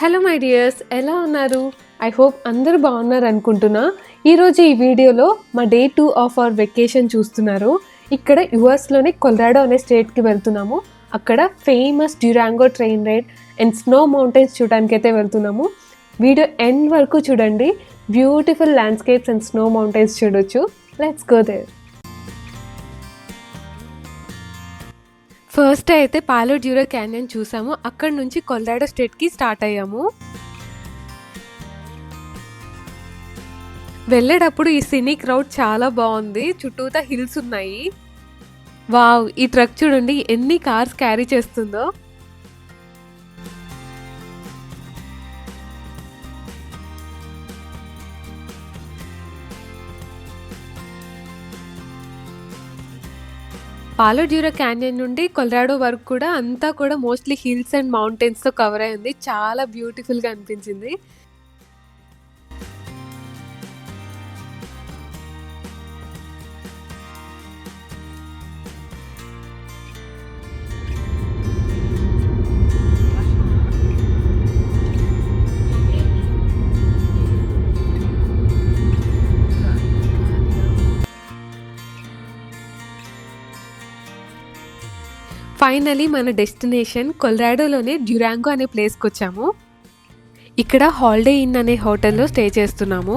Hello my dears, ఎలా ఉన్నారు? I hope అందరూ బాగున్నారు అనుకుంటున్నా. ఈరోజు ఈ వీడియోలో మా డే 2 ఆఫ్ అవర్ వెకేషన్ చూస్తున్నారు. ఇక్కడ యుఎస్లోని కొలరాడో అనే స్టేట్కి వెళ్తున్నాము. అక్కడ famous Durango train ride and snow mountains చూడడానికి అయితే వెళ్తున్నాము. వీడియో ఎండ్ వరకు చూడండి. Beautiful landscapes and snow mountains చూడొచ్చు. Let's go there. ఫస్ట్ అయితే పాలో డ్యూరో క్యాన్యన్ చూసాము. అక్కడ నుంచి కొలరాడో స్టేట్కి స్టార్ట్ అయ్యాము. వెళ్ళేటప్పుడు ఈ సినిక్ రౌట్ చాలా బాగుంది. చుట్టూతా హిల్స్ ఉన్నాయి. వావ్, ఈ ట్రక్ చూడండి ఎన్ని కార్స్ క్యారీ చేస్తుందో. పాలో డ్యూరో క్యాన్యన్ నుండి కొలరాడో వరకు కూడా అంతా కూడా మోస్ట్లీ హిల్స్ అండ్ మౌంటైన్స్తో కవర్ అయి ఉంది. చాలా బ్యూటిఫుల్గా అనిపించింది. ఫైనలీ మన డెస్టినేషన్ కొలరాడోలోనే డ్యూరాంగో అనే ప్లేస్కి వచ్చాము. ఇక్కడ హాలిడే ఇన్ అనే హోటల్లో స్టే చేస్తున్నాము.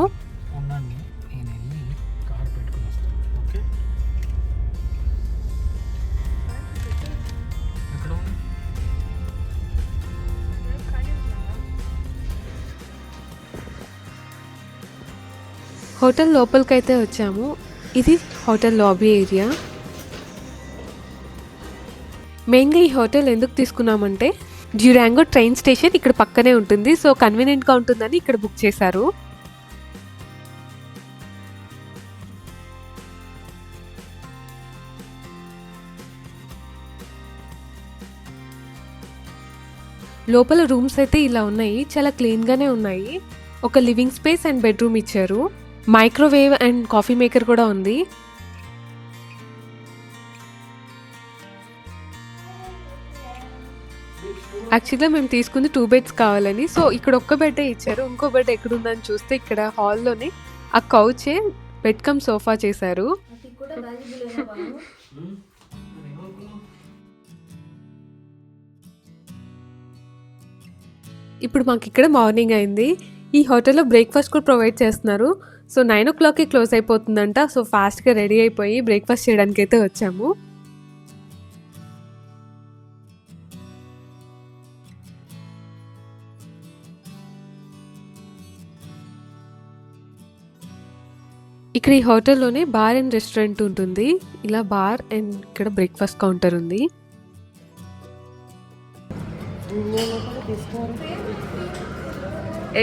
హోటల్ లోపలికైతే వచ్చాము. ఇది హోటల్ లాబీ ఏరియా. మెయిన్గా ఈ హోటల్ ఎందుకు తీసుకున్నామంటే డ్యూరాంగో ట్రైన్ స్టేషన్ ఇక్కడ పక్కనే ఉంటుంది. సో కన్వీనియంట్గా ఉంటుందని ఇక్కడ బుక్ చేశారు. లోపల రూమ్స్ అయితే ఇలా ఉన్నాయి. చాలా క్లీన్గానే ఉన్నాయి. ఒక లివింగ్ స్పేస్ అండ్ బెడ్రూమ్ ఇచ్చారు. మైక్రోవేవ్ అండ్ కాఫీ మేకర్ కూడా ఉంది. యాక్చువల్గా మేము తీసుకుంది 2 బెడ్స్ కావాలని. సో ఇక్కడ ఒక్క బెడ్డే ఇచ్చారు. ఇంకో బెడ్ ఎక్కడుందని చూస్తే ఇక్కడ హాల్లోనే ఆ కౌచే బెడ్ కమ్ సోఫా చేశారు. ఇప్పుడు మాకు ఇక్కడ మార్నింగ్ అయింది. ఈ హోటల్లో బ్రేక్ఫాస్ట్ కూడా ప్రొవైడ్ చేస్తున్నారు. సో 9 o'clockకి క్లోజ్ అయిపోతుందంట. సో ఫాస్ట్గా రెడీ అయిపోయి బ్రేక్ఫాస్ట్ చేయడానికి అయితే వచ్చాము. ఇక్కడ ఈ హోటల్లోనే బార్ అండ్ రెస్టారెంట్ ఉంటుంది. ఇలా బార్ అండ్ ఇక్కడ బ్రేక్ఫాస్ట్ కౌంటర్ ఉంది.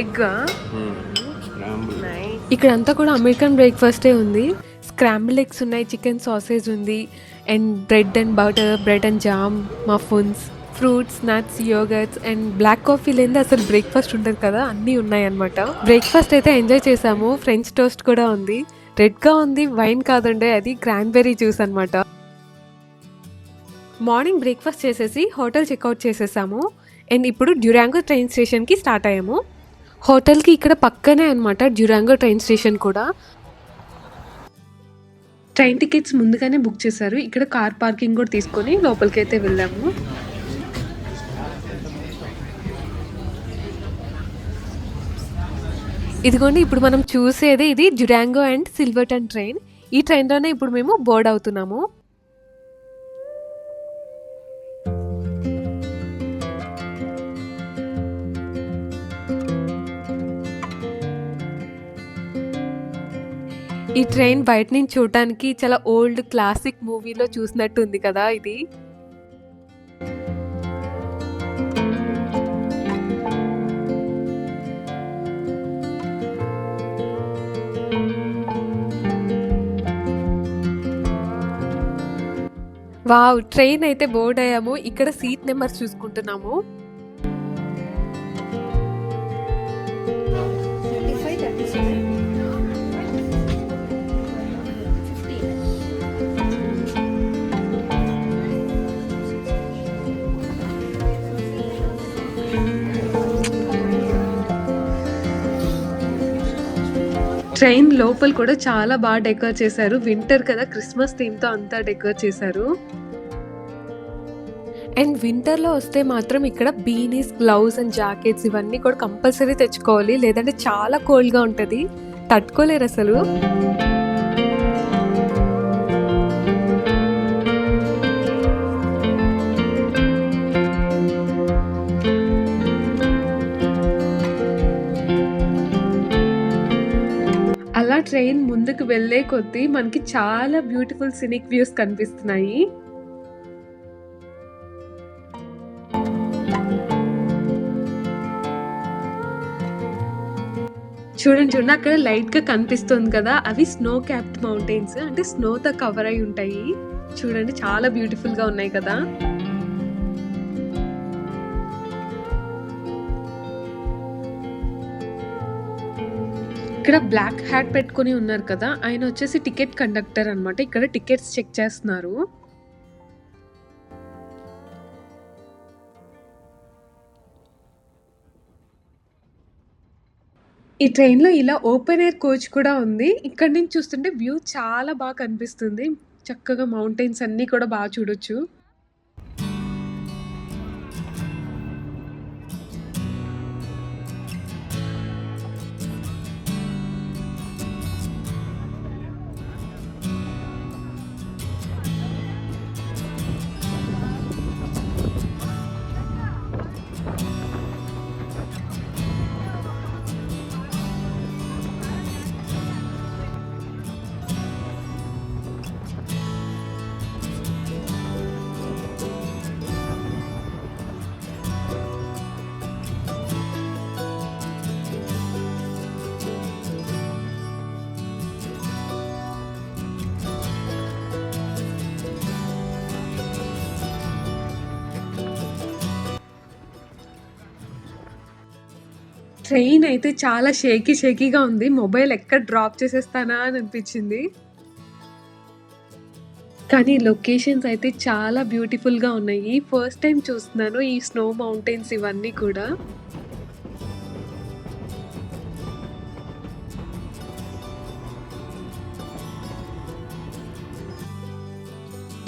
ఎగ్ ఇక్కడంతా కూడా అమెరికన్ బ్రేక్ఫాస్టే ఉంది. స్క్రాంబుల్ ఎగ్స్ ఉన్నాయి, చికెన్ సాసేజ్ ఉంది, and bread and butter, bread and jam, muffins, fruits, nuts, yogurts and black coffee లేనిది అసలు బ్రేక్ఫాస్ట్ ఉంటుంది కదా, అన్నీ ఉన్నాయి అన్నమాట. బ్రేక్ఫాస్ట్ అయితే ఎంజాయ్ చేసాము. ఫ్రెంచ్ టోస్ట్ కూడా ఉంది. రెడ్గా ఉంది, వైన్ కాదండి, అది క్రాన్బెర్రీ జ్యూస్ అనమాట. మార్నింగ్ బ్రేక్ఫాస్ట్ చేసేసి హోటల్ చెక్అవుట్ చేసేసాము. అండ్ ఇప్పుడు డ్యూరాంగో ట్రైన్ స్టేషన్కి స్టార్ట్ అయ్యాము. హోటల్కి ఇక్కడ పక్కనే అనమాట డ్యూరాంగో ట్రైన్ స్టేషన్ కూడా. ట్రైన్ టికెట్స్ ముందుగానే బుక్ చేశారు. ఇక్కడ కార్ పార్కింగ్ కూడా తీసుకొని లోపలికి అయితే వెళ్ళాము. ఇదిగోండి, ఇప్పుడు మనం చూసేది ఇది డ్యూరాంగో అండ్ సిల్వర్టన్ ట్రైన్. ఈ ట్రైన్లోనే ఇప్పుడు మేము బోర్డ్ అవుతున్నాము. ఈ ట్రైన్ బయట నుంచి చూడటానికి చాలా ఓల్డ్ క్లాసిక్ మూవీలో చూసినట్టు ఉంది కదా ఇది. వావ్, ట్రైన్ అయితే బోర్డ్ అయ్యాము. ఇక్కడ సీట్ నెంబర్స్ చూసుకుంటున్నాము. 35, 37, 50. ట్రైన్ లోపల కూడా చాలా బాగా డెకర్ చేశారు. వింటర్ కదా, క్రిస్మస్ థీమ్‌తో అంతా డెకర్ చేశారు. అండ్ వింటర్‌లో వస్తే మాత్రం ఇక్కడ బీనీస్, గ్లౌస్ అండ్ జాకెట్స్ ఇవన్నీ కూడా కంపల్సరీ తెచ్చుకోవాలి. లేదంటే చాలా కోల్డ్‌గా ఉంటది. తట్టుకోలేరసలు. అలా ట్రైన్ ముందుకు వెళ్ళే కొద్దీ మనకి చాలా బ్యూటిఫుల్ సినిక్ వ్యూస్ కనిపిస్తున్నాయి. చూడండి అక్కడ లైట్ గా కనిపిస్తుంది కదా, అవి స్నో క్యాప్డ్ మౌంటైన్స్, అంటే స్నోతో కవర్ అయి ఉంటాయి. చూడండి చాలా బ్యూటిఫుల్ గా ఉన్నాయి కదా. ఇక్కడ బ్లాక్ హ్యాట్ పెట్టుకొని ఉన్నారు కదా, ఆయన వచ్చేసి టికెట్ కండక్టర్ అన్నమాట. ఇక్కడ టికెట్స్ చెక్ చేస్తున్నారు. ఈ ట్రైన్‌లో ఇలా ఓపెన్ ఎయిర్ కోచ్ కూడా ఉంది. ఇక్కడి నుంచి చూస్తుంటే వ్యూ చాలా బాగా కనిపిస్తుంది. చక్కగా మౌంటైన్స్ అన్నీ కూడా బాగా చూడొచ్చు. ట్రైన్ అయితే చాలా షేకీగా ఉంది. మొబైల్ ఎక్కడ డ్రాప్ చేసేస్తానా అని అనిపించింది. కానీ లొకేషన్స్ అయితే చాలా బ్యూటిఫుల్‌గా ఉన్నాయి. ఫస్ట్ టైమ్ చూస్తున్నాను ఈ స్నో మౌంటైన్స్ ఇవన్నీ కూడా.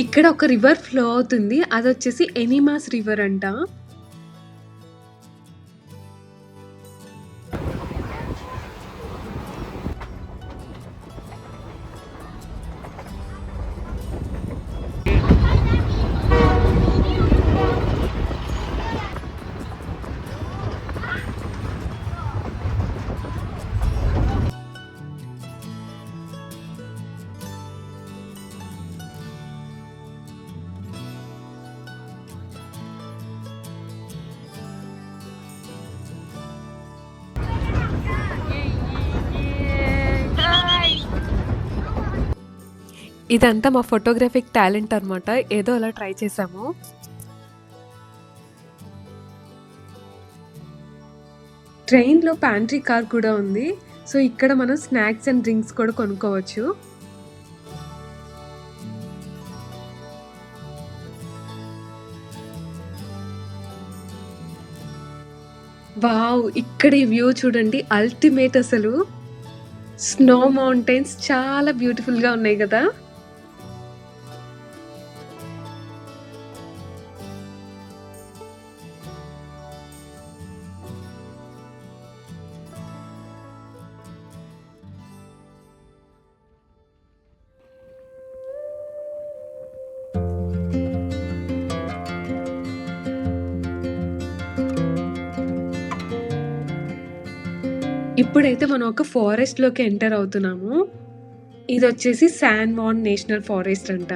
ఇక్కడ ఒక రివర్ ఫ్లో అవుతుంది. అదొచ్చేసి ఎనిమాస్ రివర్ అంట. ఇదంతా మా ఫోటోగ్రాఫిక్ టాలెంట్ అనమాట. ఏదో అలా ట్రై చేసాము. ట్రైన్‌లో ప్యాంట్రీ కార్ కూడా ఉంది. సో, ఇక్కడ మనం స్నాక్స్ అండ్ డ్రింక్స్ కూడా కొనుక్కోవచ్చు. వావ్! ఇక్కడ ఈ వ్యూ చూడండి, అల్టిమేట్ అసలు. స్నో మౌంటైన్స్ చాలా బ్యూటిఫుల్‌గా ఉన్నాయి కదా. ఇప్పుడైతే మనం ఒక ఫారెస్ట్‌లోకి ఎంటర్ అవుతున్నాము. ఇదొచ్చేసి శాన్ వాన్ నేషనల్ ఫారెస్ట్ అంట.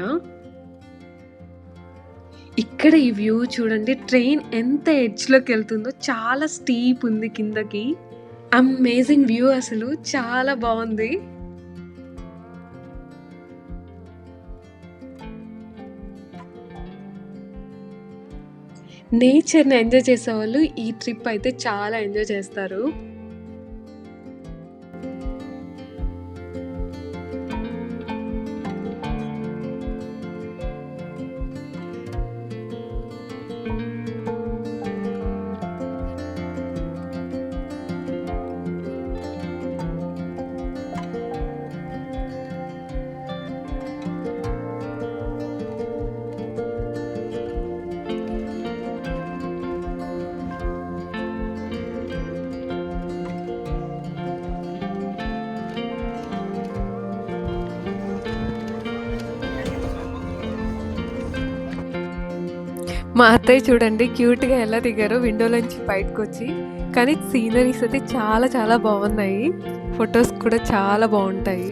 ఇక్కడ ఈ వ్యూ చూడండి, ట్రైన్ ఎంత ఎడ్జ్‌లోకి వెళ్తుందో, చాలా స్టీప్ ఉంది కిందకి. అమేజింగ్ వ్యూ అసలు, చాలా బాగుంది. నేచర్‌ని ఎంజాయ్ చేసేవాళ్ళు ఈ ట్రిప్ అయితే చాలా ఎంజాయ్ చేస్తారు. మా అత్తయ్య చూడండి క్యూట్గా ఎలా దిగారో విండోలోంచి బయటకు వచ్చి. కానీ సీనరీస్ అయితే చాలా చాలా బాగున్నాయి, ఫొటోస్ కూడా చాలా బాగుంటాయి.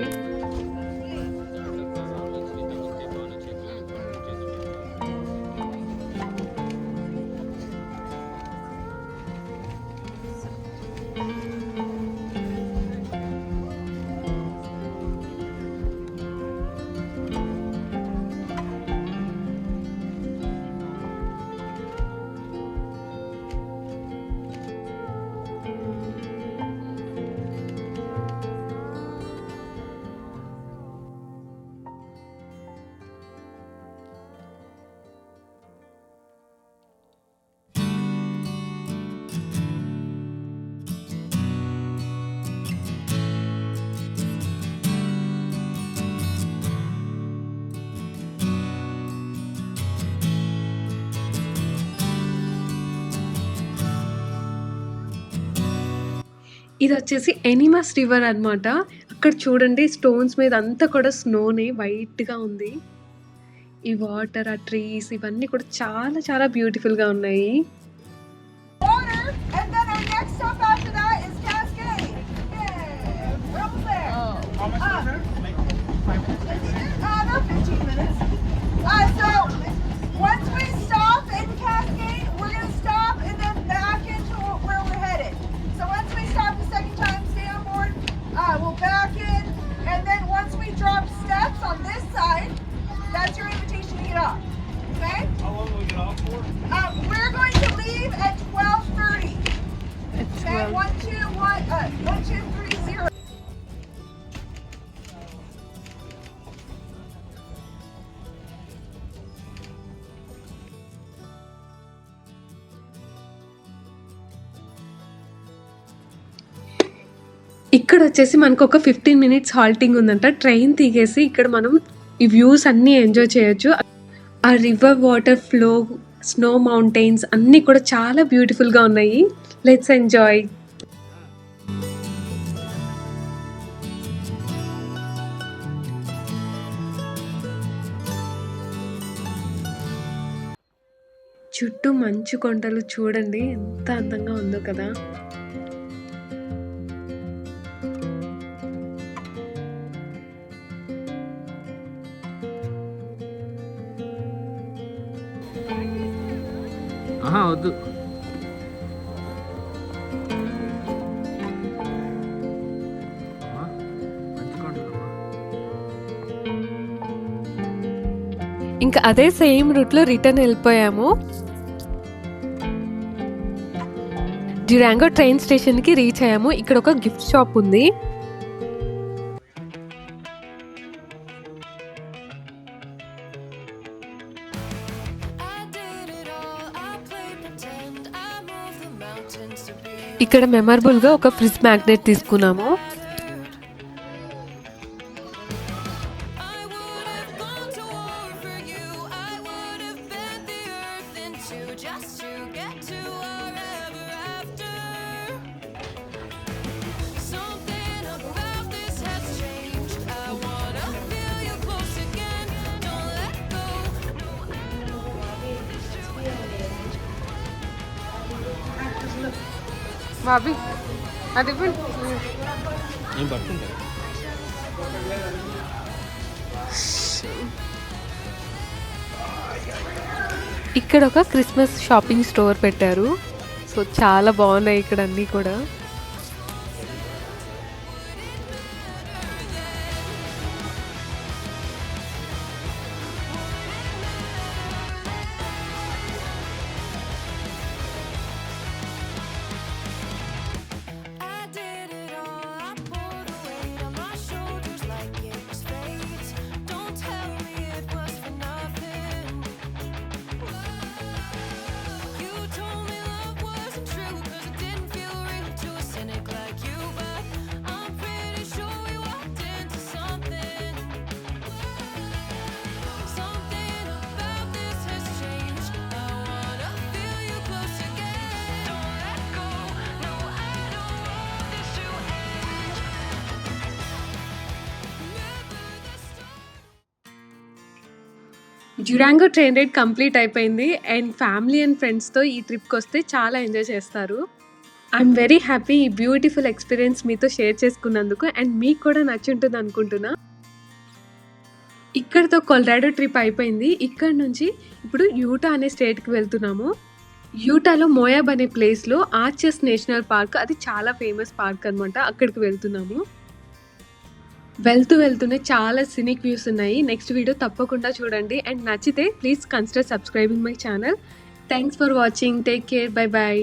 ఇది వచ్చేసి ఎనిమస్ రివర్ అన్నమాట. అక్కడ చూడండి స్టోన్స్ మీద అంతా కూడా స్నోనే వైట్‌గా ఉంది. ఈ వాటర్, ఆ ట్రీస్ ఇవన్నీ కూడా చాలా చాలా బ్యూటిఫుల్‌గా ఉన్నాయి. Water, and then our next stop after that is Cascade. Yeah, we're almost there. How much is there? About 15 minutes. So once we stop in Cascade, we're gonna stop and then back into where we're headed. So once we stop the second time, stay on board. We'll back in, and then once we drop steps on this side, that's your invitation to get off. Okay? How long will we get off for? We're going to leave at 12:30. Okay, 1230. ఇక్కడ వచ్చేసి మనకు ఒక 15 minutes halting ఉందంట. Train దిగేసి ఇక్కడ మనం ఈ views అన్నీ ఎంజాయ్ చేయొచ్చు. ఆ river water flow, snow mountains అన్నీ కూడా చాలా బ్యూటిఫుల్గా ఉన్నాయి. Let's enjoy. చుట్టూ మంచు కొండలు చూడండి ఎంత అందంగా ఉందో కదా. వద్దు. ఇంకా అదే సేమ్ రూట్లో రిటర్న్ వెళ్ళిపోయాము. డ్యూరాంగో ట్రైన్ స్టేషన్కి రీచ్ అయ్యాము. ఇక్కడ ఒక గిఫ్ట్ షాప్ ఉంది. ఇక్కడ మెమరబుల్గా ఒక ఫ్రిజ్ మ్యాగ్నెట్ తీసుకున్నాము. బాబీ అది నేను పట్టుకుంటా. ఇక్కడ ఒక క్రిస్మస్ షాపింగ్ స్టోర్ పెట్టారు. సో చాలా బాగున్నాయి ఇక్కడ అన్నీ కూడా. డ్యూరాంగో ట్రైన్ రైడ్ కంప్లీట్ అయిపోయింది అండ్ ఫ్యామిలీ అండ్ ఫ్రెండ్స్తో ఈ ట్రిప్కి వస్తే చాలా ఎంజాయ్ చేస్తారు. ఐఎమ్ వెరీ హ్యాపీ ఈ బ్యూటిఫుల్ ఎక్స్పీరియన్స్ మీతో షేర్ చేసుకున్నందుకు అండ్ మీకు కూడా నచ్చుంటుంది అనుకుంటున్నా. ఇక్కడితో కొలరాడో ట్రిప్ అయిపోయింది. ఇక్కడ నుంచి ఇప్పుడు యూటా అనే స్టేట్కి వెళ్తున్నాము. యూటాలో మోయాబ్ అనే ప్లేస్లో ఆర్చెస్ నేషనల్ పార్క్, అది చాలా ఫేమస్ పార్క్ అనమాట, అక్కడికి వెళ్తున్నాము. వెళ్తూనే చాలా సినిక్ వ్యూస్ ఉన్నాయి. నెక్స్ట్ వీడియో తప్పకుండా చూడండి అండ్ నచ్చితే please consider subscribing my channel. Thanks for watching. Take care. Bye bye.